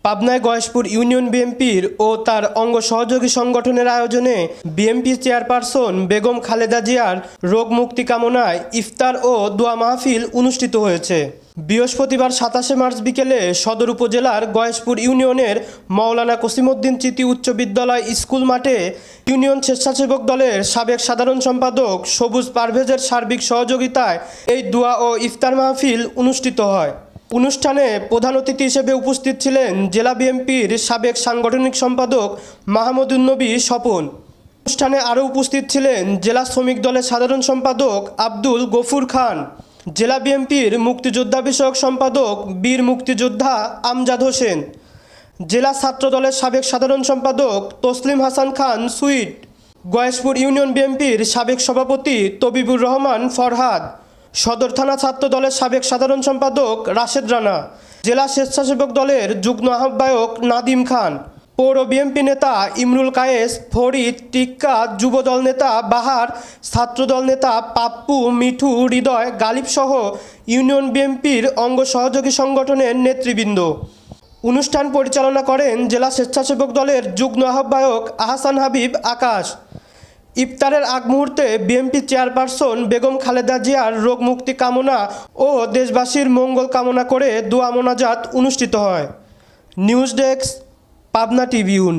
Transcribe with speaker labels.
Speaker 1: পাবনায় গয়েশপুর ইউনিয়ন বিএনপির ও তার অঙ্গ সহযোগী সংগঠনের আয়োজনে বিএনপি চেয়ারপারসন বেগম খালেদা জিয়ার রোগ মুক্তি কামনায় ইফতার ও দোয়া মাহফিল অনুষ্ঠিত হয়েছে। বৃহস্পতিবার ২৭ মার্চ বিকেলে সদর উপজেলার গয়েশপুর ইউনিয়নের মাওলানা কসিমউদ্দিন চিতি উচ্চ বিদ্যালয় স্কুল মাঠে ইউনিয়ন স্বেচ্ছাসেবক দলের সাবেক সাধারণ সম্পাদক সবুজ পারভেজের সার্বিক সহযোগিতায় এই দোয়া ও ইফতার মাহফিল অনুষ্ঠিত হয়। অনুষ্ঠানে প্রধান অতিথি হিসেবে উপস্থিত ছিলেন জেলা বিএনপির সাবেক সাংগঠনিক সম্পাদক মাহমুদুন্নবী স্বপন। অনুষ্ঠানে আরও উপস্থিত ছিলেন জেলা শ্রমিক দলের সাধারণ সম্পাদক আব্দুল গফুর খান, জেলা বিএনপির মুক্তিযোদ্ধা বিষয়ক সম্পাদক বীর মুক্তিযোদ্ধা আমজাদ হোসেন, জেলা ছাত্র দলের সাবেক সাধারণ সম্পাদক তসলিম হাসান খান সুইট, গয়েশপুর ইউনিয়ন বিএনপির সাবেক সভাপতি তবিবুর রহমান ফরহাদ, সদর থানা ছাত্র দলের সাবেক সাধারণ সম্পাদক রাশেদ রানা, জেলা স্বেচ্ছাসেবক দলের যুগ্ম আহ্বায়ক নাদিম খান, পৌর বিএনপি নেতা ইমরুল কায়েস, ফরিদ, টিক্কা, যুবদল নেতা বাহার, ছাত্রদল নেতা পাপ্পু, মিঠু, হৃদয়, গালিবসহ ইউনিয়ন বিএনপির অঙ্গ সহযোগী সংগঠনের নেতৃবৃন্দ। অনুষ্ঠান পরিচালনা করেন জেলা স্বেচ্ছাসেবক দলের যুগ্ম আহ্বায়ক আহসান হাবিব আকাশ। ইফতারের আগ মুহূর্তে বিএনপি চেয়ারপারসন বেগম খালেদা জিয়ার রোগ মুক্তি কামনা ও দেশবাসীর মঙ্গল কামনা করে দোয়া মোনাজাত অনুষ্ঠিত হয়। News desk, Pabna Tribune.